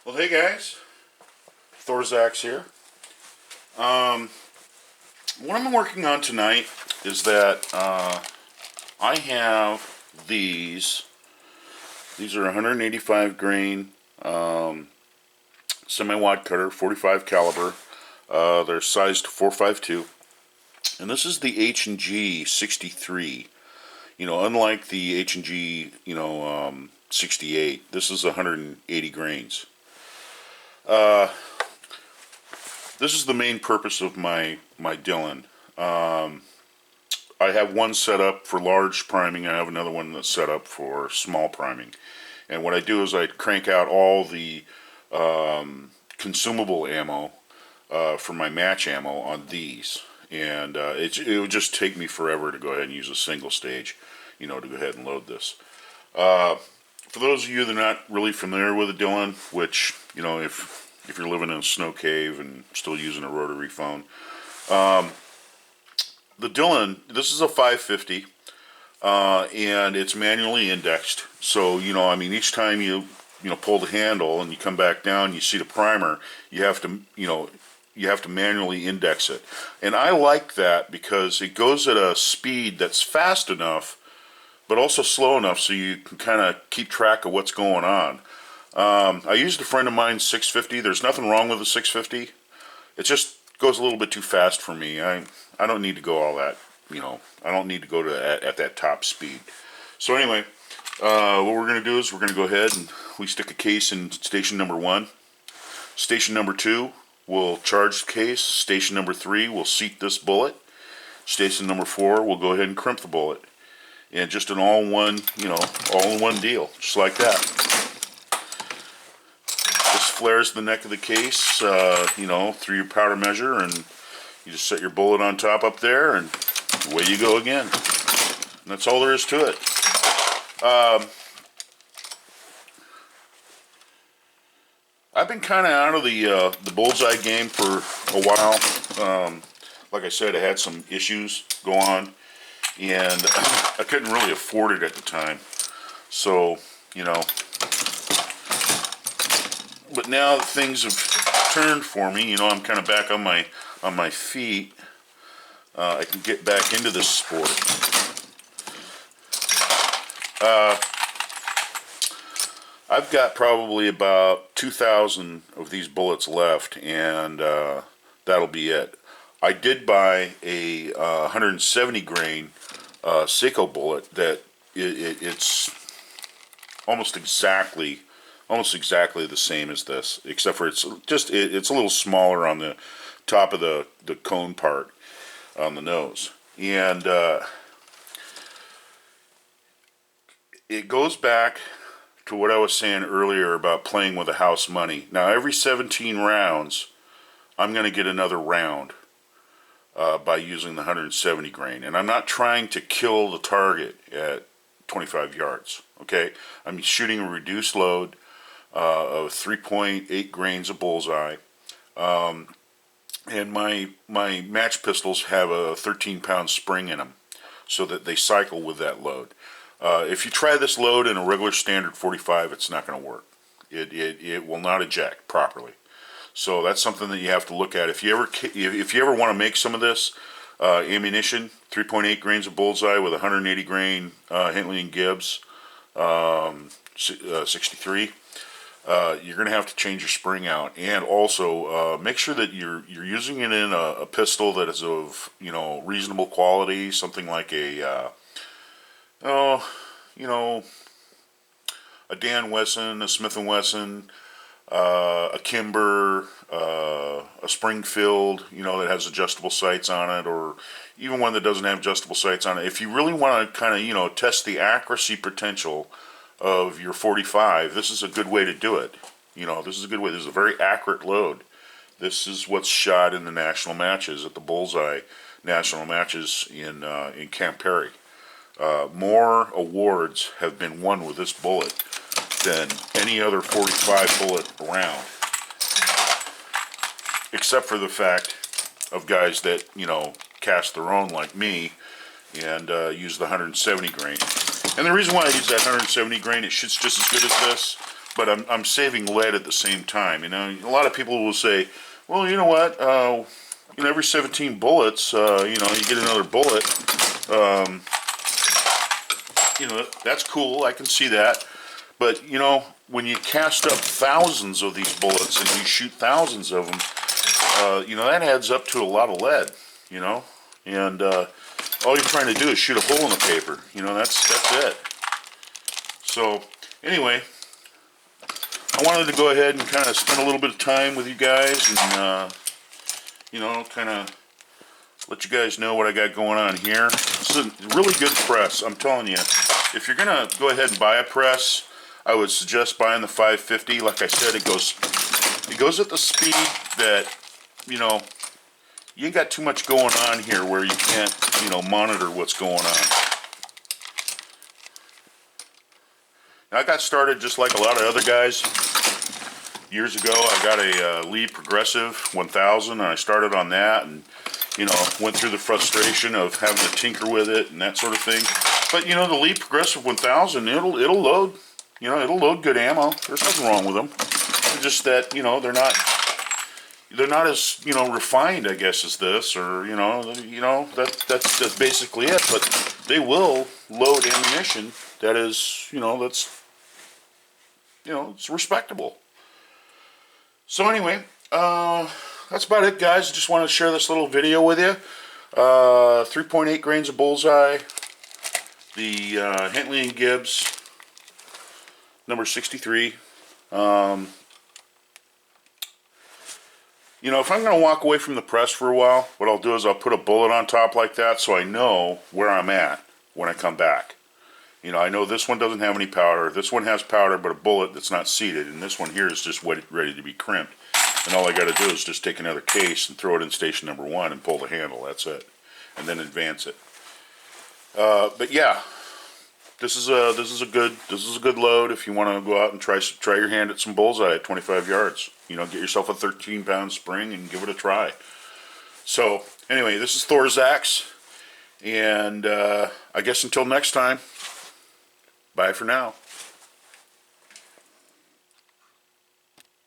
Well, hey guys, Thorzax here. What I'm working on tonight is that I have these. These are 185 grain semi-wide cutter, 45 caliber. They're sized 4.52, and this is the H&G 63. You know, unlike the H&G, 68. This is 180 grains. This is the main purpose of my Dillon. I have one set up for large priming. I have another one that's set up for small priming. And what I do is I crank out all the consumable ammo for my match ammo on these. And it would just take me forever to go ahead and use a single stage, to go ahead and load this. For those of you that are not really familiar with a Dillon, which, if you're living in a snow cave and still using a rotary phone, the Dillon, this is a 550, and it's manually indexed. So, each time you pull the handle and you come back down, you see the primer, you have to manually index it. And I like that because it goes at a speed that's fast enough, but also slow enough so you can kind of keep track of what's going on. I used a friend of mine's 650. There's nothing wrong with the 650. It just goes a little bit too fast for me. I don't need to go all that, I don't need to go to at that top speed. So anyway, what we're going to do is we're going to go ahead and we stick a case in station number 1. Station number 2 will charge the case. Station number 3 will seat this bullet. Station number 4 will go ahead and crimp the bullet. And just an all-in-one deal, just like that. This flares the neck of the case, through your powder measure, and you just set your bullet on top up there, and away you go again. And that's all there is to it. I've been kind of out of the Bullseye game for a while. Like I said, I had some issues go on, and I couldn't really afford it at the time. So, but now that things have turned for me, I'm kind of back on my feet. I can get back into this sport. I've got probably about 2,000 of these bullets left, and that'll be it. I did buy a 170 grain Seiko bullet that it's almost exactly the same as this, except for it's a little smaller on the top of the cone part on the nose. And it goes back to what I was saying earlier about playing with the house money. Now, every 17 rounds, I'm going to get another round by using the 170 grain. And I'm not trying to kill the target at 25 yards, okay? I'm shooting a reduced load of 3.8 grains of Bullseye. And my match pistols have a 13-pound spring in them so that they cycle with that load. If you try this load in a regular standard 45, it's not going to work. It will not eject properly. So that's something that you have to look at. If you ever want to make some of this ammunition, 3.8 grains of Bullseye with 180 grain Henley & Gibbs 63, you're going to have to change your spring out, and also make sure that you're using it in a pistol that is of reasonable quality, something like a Dan Wesson, a Smith & Wesson, a Kimber, a Springfield, that has adjustable sights on it, or even one that doesn't have adjustable sights on it. If you really want to kind of test the accuracy potential of your 45, this is a good way to do it. This is a good way. This is a very accurate load. This is what's shot in the national matches, at the Bullseye national matches in Camp Perry. More awards have been won with this bullet than any other 45 bullet around, except for the fact of guys that cast their own like me and use the 170 grain. And the reason why I use that 170 grain, it shoots just as good as this, but I'm saving lead at the same time. You know, a lot of people will say, well, you know what, you know, every 17 bullets, you know, you get another bullet. You know, that's cool. I can see that. But, you know, when you cast up thousands of these bullets and you shoot thousands of them, you know, that adds up to a lot of lead, you know. And all you're trying to do is shoot a hole in the paper. You know, that's it. So, anyway, I wanted to go ahead and kind of spend a little bit of time with you guys and, you know, kind of let you guys know what I got going on here. This is a really good press, I'm telling you. If you're gonna go ahead and buy a press, I would suggest buying the 550. Like I said, it goes at the speed that, you know, you ain't got too much going on here where you can't, you know, monitor what's going on. Now, I got started just like a lot of other guys. Years ago, I got a Lee Progressive 1000, and I started on that, and, you know, went through the frustration of having to tinker with it and that sort of thing. But, you know, the Lee Progressive 1000, it'll load, you know, it'll load good ammo. There's nothing wrong with them. It's just that, you know, they're not as, you know, refined, I guess, as this, or, you know, that's basically it. But they will load ammunition that is, you know, that's, you know, it's respectable. So anyway, that's about it, guys. Just wanted to share this little video with you. 3.8 grains of Bullseye. The Hentley & Gibbs, number 63. You know, if I'm going to walk away from the press for a while, what I'll do is I'll put a bullet on top like that so I know where I'm at when I come back. You know, I know this one doesn't have any powder. This one has powder, but a bullet that's not seated. And this one here is just ready to be crimped. And all I got to do is just take another case and throw it in station number 1 and pull the handle. That's it. And then advance it. But yeah, this is a good load if you want to go out and try your hand at some bullseye at 25 yards. You know, get yourself a 13-pound spring and give it a try. So anyway, this is Thor's Axe, and I guess until next time, bye for now.